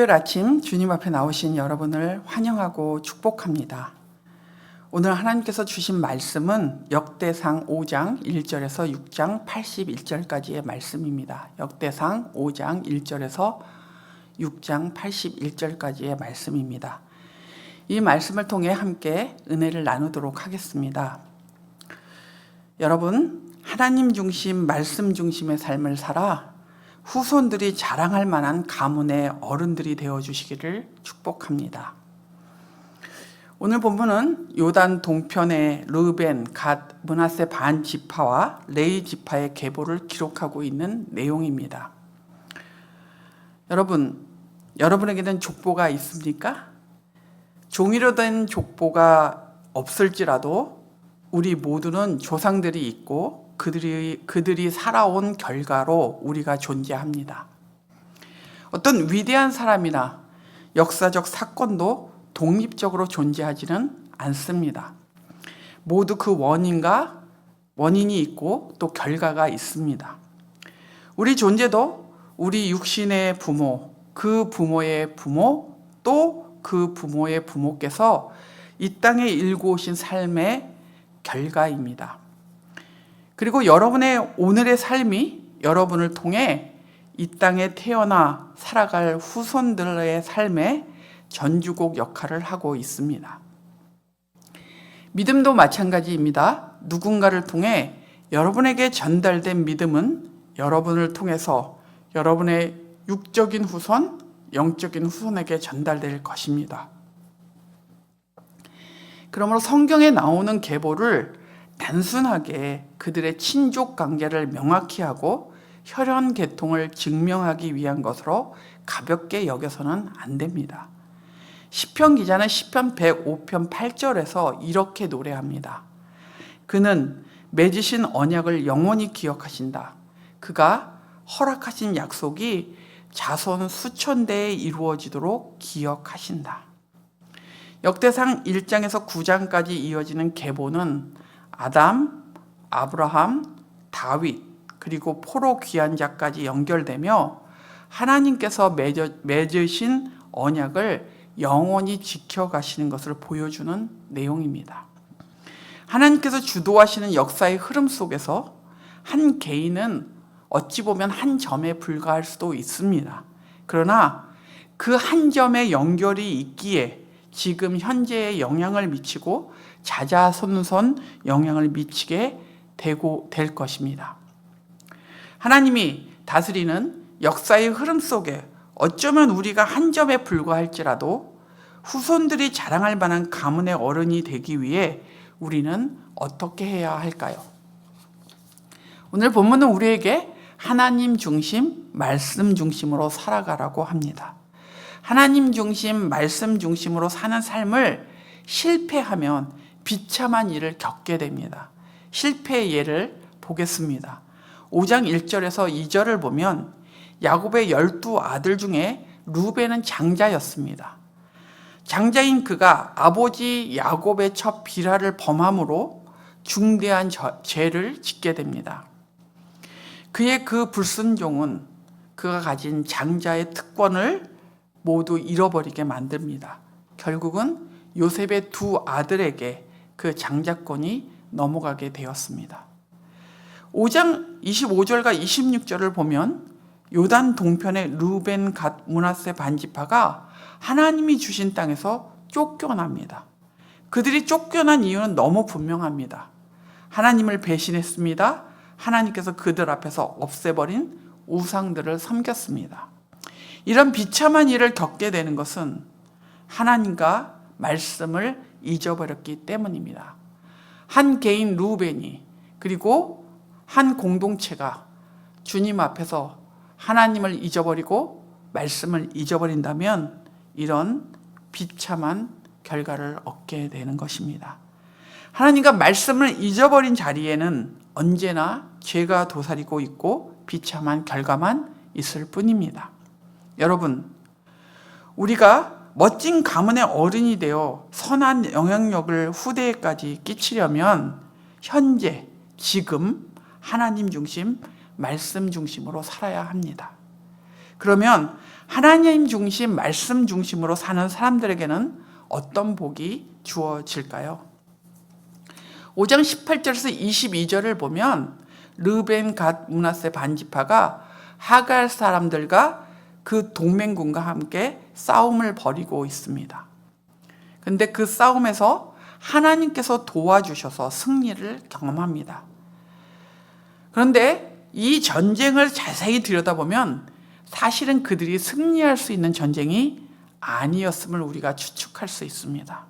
토요일 아침 주님 앞에 나오신 여러분을 환영하고 축복합니다. 오늘 하나님께서 주신 말씀은 역대상 5장 1절에서 6장 81절까지의 말씀입니다. 역대상 5장 1절에서 6장 81절까지의 말씀입니다. 이 말씀을 통해 함께 은혜를 나누도록 하겠습니다. 여러분, 하나님 중심, 말씀 중심의 삶을 살아 후손들이 자랑할 만한 가문의 어른들이 되어주시기를 축복합니다. 오늘 본문은 요단 동편의 르우벤, 갓, 므낫세 반 지파와 레위 지파의 계보를 기록하고 있는 내용입니다. 여러분에게는 족보가 있습니까? 종이로 된 족보가 없을지라도 우리 모두는 조상들이 있고 그들이 살아온 결과로 우리가 존재합니다. 어떤 위대한 사람이나 역사적 사건도 독립적으로 존재하지는 않습니다. 모두 그 원인이 있고 또 결과가 있습니다. 우리 존재도 우리 육신의 부모, 그 부모의 부모, 또 그 부모의 부모께서 이 땅에 일구 오신 삶의 결과입니다. 그리고 여러분의 오늘의 삶이 여러분을 통해 이 땅에 태어나 살아갈 후손들의 삶의 전주곡 역할을 하고 있습니다. 믿음도 마찬가지입니다. 누군가를 통해 여러분에게 전달된 믿음은 여러분을 통해서 여러분의 육적인 후손, 영적인 후손에게 전달될 것입니다. 그러므로 성경에 나오는 계보를 단순하게 그들의 친족 관계를 명확히 하고 혈연 계통을 증명하기 위한 것으로 가볍게 여겨서는 안 됩니다. 시편 기자는 시편 105편 8절에서 이렇게 노래합니다. 그는 맺으신 언약을 영원히 기억하신다. 그가 허락하신 약속이 자손 수천 대에 이루어지도록 기억하신다. 역대상 1장에서 9장까지 이어지는 계보는 아담, 아브라함, 다윗, 그리고 포로 귀환자까지 연결되며 하나님께서 맺으신 언약을 영원히 지켜가시는 것을 보여주는 내용입니다. 하나님께서 주도하시는 역사의 흐름 속에서 한 개인은 어찌 보면 한 점에 불과할 수도 있습니다. 그러나 그 한 점의 연결이 있기에 지금 현재에 영향을 미치고 자자손손 영향을 미치게 될 것입니다. 하나님이 다스리는 역사의 흐름 속에 어쩌면 우리가 한 점에 불과할지라도 후손들이 자랑할 만한 가문의 어른이 되기 위해 우리는 어떻게 해야 할까요? 오늘 본문은 우리에게 하나님 중심, 말씀 중심으로 살아가라고 합니다. 하나님 중심, 말씀 중심으로 사는 삶을 실패하면 비참한 일을 겪게 됩니다. 실패의 예를 보겠습니다. 5장 1절에서 2절을 보면 야곱의 12아들 중에 르우벤은 장자였습니다. 장자인 그가 아버지 야곱의 첫 비라를 범함으로 중대한 죄를 짓게 됩니다. 그의 그 불순종은 그가 가진 장자의 특권을 모두 잃어버리게 만듭니다. 결국은 요셉의 두 아들에게 그 장자권이 넘어가게 되었습니다. 5장 25절과 26절을 보면 요단 동편의 르우벤, 갓, 므낫세 반지파가 하나님이 주신 땅에서 쫓겨납니다. 그들이 쫓겨난 이유는 너무 분명합니다. 하나님을 배신했습니다. 하나님께서 그들 앞에서 없애버린 우상들을 섬겼습니다. 이런 비참한 일을 겪게 되는 것은 하나님과 말씀을 잊어버렸기 때문입니다. 한 개인 르우벤이 그리고 한 공동체가 주님 앞에서 하나님을 잊어버리고 말씀을 잊어버린다면 이런 비참한 결과를 얻게 되는 것입니다. 하나님과 말씀을 잊어버린 자리에는 언제나 죄가 도사리고 있고 비참한 결과만 있을 뿐입니다. 여러분, 우리가 멋진 가문의 어른이 되어 선한 영향력을 후대에까지 끼치려면 현재, 지금 하나님 중심, 말씀 중심으로 살아야 합니다. 그러면 하나님 중심, 말씀 중심으로 사는 사람들에게는 어떤 복이 주어질까요? 5장 18절에서 22절을 보면 르벤, 갓, 므낫세 반지파가 하갈 사람들과 그 동맹군과 함께 싸움을 벌이고 있습니다. 근데 그 싸움에서 하나님께서 도와주셔서 승리를 경험합니다. 그런데 이 전쟁을 자세히 들여다보면 사실은 그들이 승리할 수 있는 전쟁이 아니었음을 우리가 추측할 수 있습니다.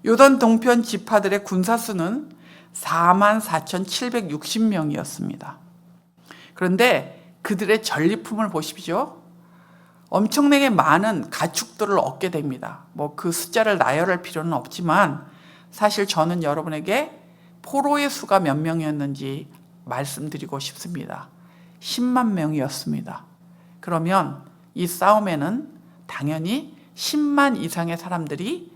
요단 동편 지파들의 군사수는 44,760명이었습니다. 그런데 그들의 전리품을 보십시오. 엄청나게 많은 가축들을 얻게 됩니다. 그 숫자를 나열할 필요는 없지만 사실 저는 여러분에게 포로의 수가 몇 명이었는지 말씀드리고 싶습니다. 10만 명이었습니다. 그러면 이 싸움에는 당연히 10만 이상의 사람들이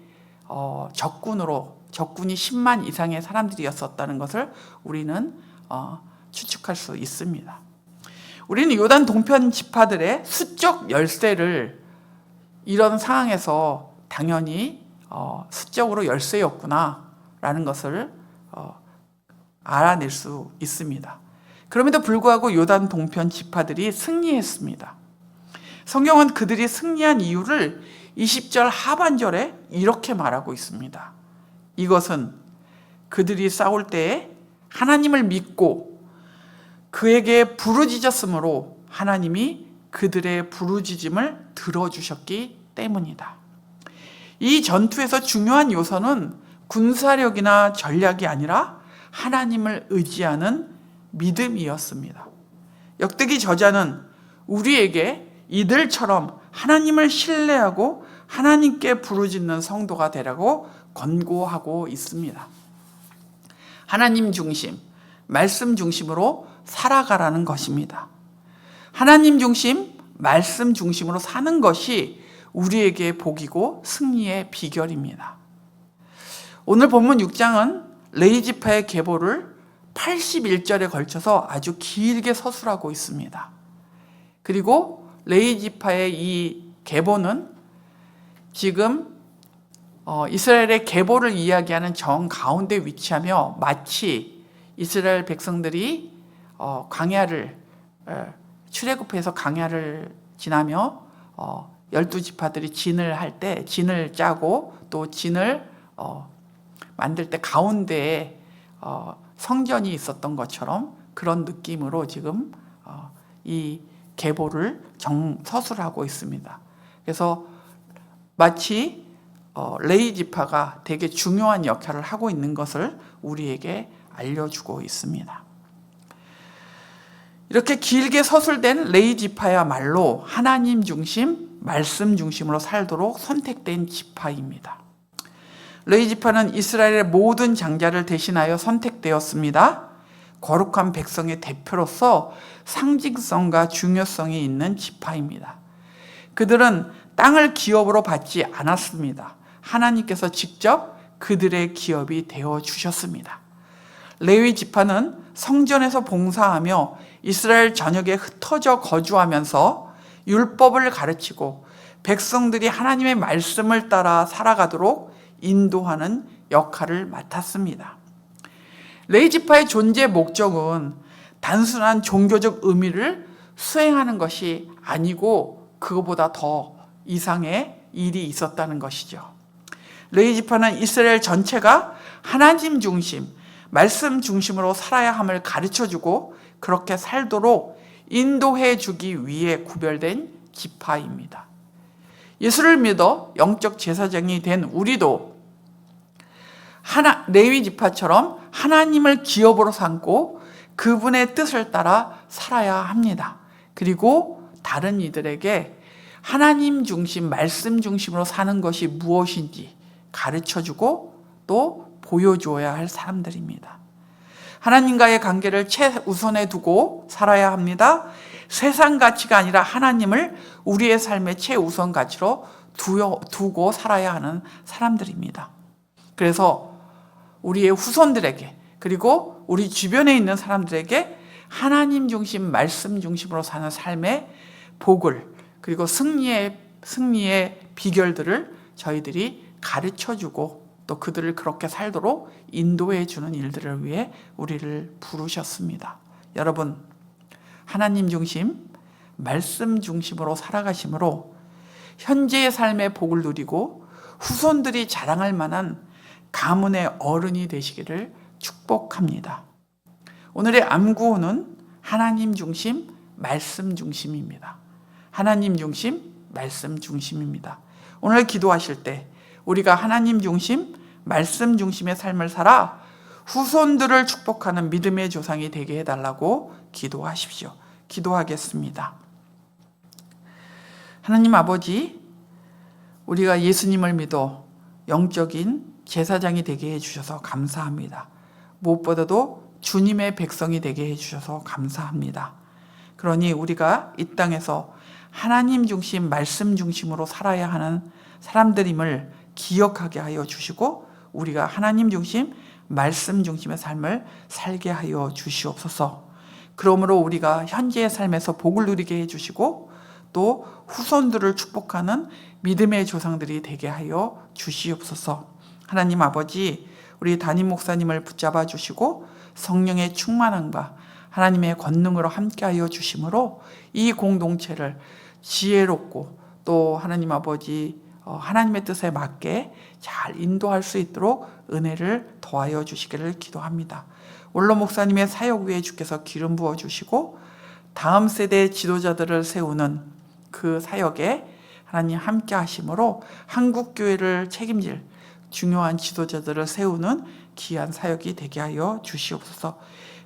적군이 10만 이상의 사람들이었었다는 것을 우리는 추측할 수 있습니다. 우리는 요단 동편 지파들의 수적 열세를 이런 상황에서 당연히 수적으로 열세였구나라는 것을 알아낼 수 있습니다. 그럼에도 불구하고 요단 동편 지파들이 승리했습니다. 성경은 그들이 승리한 이유를 20절 하반절에 이렇게 말하고 있습니다. 이것은 그들이 싸울 때에 하나님을 믿고 그에게 부르짖었으므로 하나님이 그들의 부르짖음을 들어주셨기 때문이다. 이 전투에서 중요한 요소는 군사력이나 전략이 아니라 하나님을 의지하는 믿음이었습니다. 역대기 저자는 우리에게 이들처럼 하나님을 신뢰하고 하나님께 부르짖는 성도가 되라고 권고하고 있습니다. 하나님 중심, 말씀 중심으로 살아가라는 것입니다. 하나님 중심, 말씀 중심으로 사는 것이 우리에게 복이고 승리의 비결입니다. 오늘 본문 6장은 레위지파의 계보를 81절에 걸쳐서 아주 길게 서술하고 있습니다. 그리고 레위지파의 이 계보는 지금 이스라엘의 계보를 이야기하는 정 가운데 위치하며 마치 이스라엘 백성들이 광야를 출애굽해서 광야를 지나며 12지파들이 진을 할 때 진을 짜고 또 진을 만들 때 가운데에 성전이 있었던 것처럼 그런 느낌으로 지금 이 계보를 서술하고 있습니다. 그래서 마치 레위 지파가 되게 중요한 역할을 하고 있는 것을 우리에게 알려주고 있습니다. 이렇게 길게 서술된 레위 지파야말로 하나님 중심, 말씀 중심으로 살도록 선택된 지파입니다. 레위 지파는 이스라엘의 모든 장자를 대신하여 선택되었습니다. 거룩한 백성의 대표로서 상징성과 중요성이 있는 지파입니다. 그들은 땅을 기업으로 받지 않았습니다. 하나님께서 직접 그들의 기업이 되어 주셨습니다. 레위 지파는 성전에서 봉사하며 이스라엘 전역에 흩어져 거주하면서 율법을 가르치고 백성들이 하나님의 말씀을 따라 살아가도록 인도하는 역할을 맡았습니다. 레위 지파의 존재 목적은 단순한 종교적 의미를 수행하는 것이 아니고 그것보다 더 이상의 일이 있었다는 것이죠. 레위 지파는 이스라엘 전체가 하나님 중심, 말씀 중심으로 살아야 함을 가르쳐주고 그렇게 살도록 인도해 주기 위해 구별된 지파입니다. 예수를 믿어 영적 제사장이 된 우리도 레위 지파처럼 하나님을 기업으로 삼고 그분의 뜻을 따라 살아야 합니다. 그리고 다른 이들에게 하나님 중심, 말씀 중심으로 사는 것이 무엇인지 가르쳐주고 또 보여주어야 할 사람들입니다. 하나님과의 관계를 최우선에 두고 살아야 합니다. 세상 가치가 아니라 하나님을 우리의 삶의 최우선 가치로 두고 살아야 하는 사람들입니다. 그래서 우리의 후손들에게 그리고 우리 주변에 있는 사람들에게 하나님 중심, 말씀 중심으로 사는 삶의 복을 그리고 승리의 비결들을 저희들이 가르쳐주고 또 그들을 그렇게 살도록 인도해 주는 일들을 위해 우리를 부르셨습니다. 여러분, 하나님 중심, 말씀 중심으로 살아가심으로 현재의 삶의 복을 누리고 후손들이 자랑할 만한 가문의 어른이 되시기를 축복합니다. 오늘의 암구호는 하나님 중심, 말씀 중심입니다. 하나님 중심, 말씀 중심입니다. 오늘 기도하실 때 우리가 하나님 중심, 말씀 중심의 삶을 살아 후손들을 축복하는 믿음의 조상이 되게 해달라고 기도하십시오. 기도하겠습니다. 하나님 아버지, 우리가 예수님을 믿어 영적인 제사장이 되게 해주셔서 감사합니다. 무엇보다도 주님의 백성이 되게 해주셔서 감사합니다. 그러니 우리가 이 땅에서 하나님 중심, 말씀 중심으로 살아야 하는 사람들임을 기억하게 하여 주시고 우리가 하나님 중심, 말씀 중심의 삶을 살게 하여 주시옵소서. 그러므로 우리가 현재의 삶에서 복을 누리게 해주시고 또 후손들을 축복하는 믿음의 조상들이 되게 하여 주시옵소서. 하나님 아버지, 우리 담임 목사님을 붙잡아 주시고 성령의 충만함과 하나님의 권능으로 함께하여 주심으로 이 공동체를 지혜롭고 또 하나님 아버지 하나님의 뜻에 맞게 잘 인도할 수 있도록 은혜를 더하여 주시기를 기도합니다. 원로 목사님의 사역 위에 주께서 기름 부어 주시고 다음 세대 지도자들을 세우는 그 사역에 하나님 함께 하심으로 한국교회를 책임질 중요한 지도자들을 세우는 귀한 사역이 되게 하여 주시옵소서.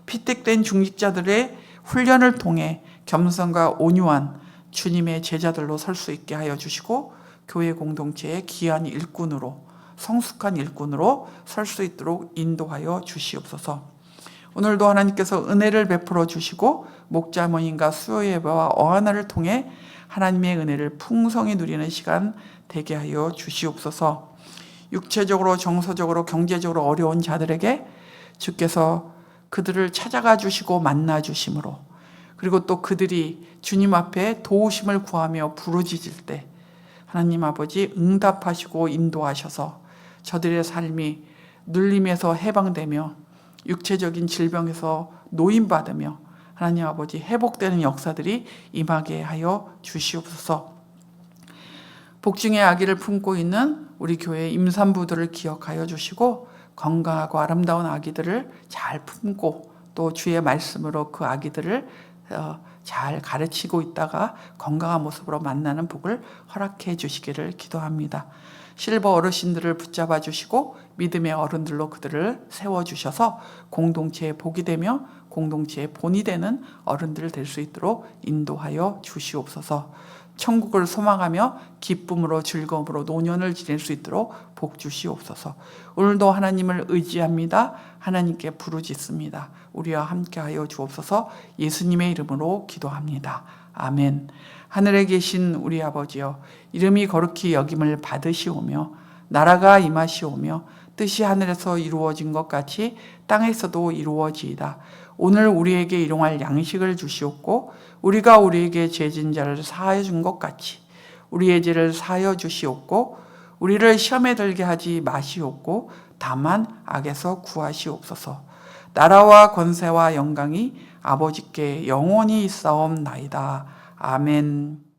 피택된 중직자들의 훈련을 통해 겸손과 온유한 주님의 제자들로 설 수 있게 하여 주시고 교회 공동체의 귀한 일꾼으로 성숙한 일꾼으로 설 수 있도록 인도하여 주시옵소서. 오늘도 하나님께서 은혜를 베풀어 주시고 목자 모임과 수요 예배와 어하나를 통해 하나님의 은혜를 풍성히 누리는 시간 되게 하여 주시옵소서. 육체적으로 정서적으로 경제적으로 어려운 자들에게 주께서 그들을 찾아가 주시고 만나 주심으로 그리고 또 그들이 주님 앞에 도우심을 구하며 부르짖을 때 하나님 아버지 응답하시고 인도하셔서 저들의 삶이 눌림에서 해방되며 육체적인 질병에서 노임받으며 하나님 아버지 회복되는 역사들이 임하게 하여 주시옵소서. 복중의 아기를 품고 있는 우리 교회 임산부들을 기억하여 주시고 건강하고 아름다운 아기들을 잘 품고 또 주의 말씀으로 그 아기들을 잘 가르치고 있다가 건강한 모습으로 만나는 복을 허락해 주시기를 기도합니다. 실버 어르신들을 붙잡아 주시고 믿음의 어른들로 그들을 세워주셔서 공동체의 복이 되며 공동체의 본이 되는 어른들 될 수 있도록 인도하여 주시옵소서. 천국을 소망하며 기쁨으로 즐거움으로 노년을 지낼 수 있도록 복 주시옵소서. 오늘도 하나님을 의지합니다. 하나님께 부르짖습니다. 우리와 함께하여 주옵소서. 예수님의 이름으로 기도합니다. 아멘. 하늘에 계신 우리 아버지여, 이름이 거룩히 여김을 받으시오며 나라가 임하시오며 뜻이 하늘에서 이루어진 것 같이 땅에서도 이루어지이다. 오늘 우리에게 일용할 양식을 주시옵고 우리가 우리에게 죄진 자를 사하여 준 것 같이 우리의 죄를 사하여 주시옵고 우리를 시험에 들게 하지 마시옵고 다만 악에서 구하시옵소서. 나라와 권세와 영광이 아버지께 영원히 있사옵나이다. 아멘.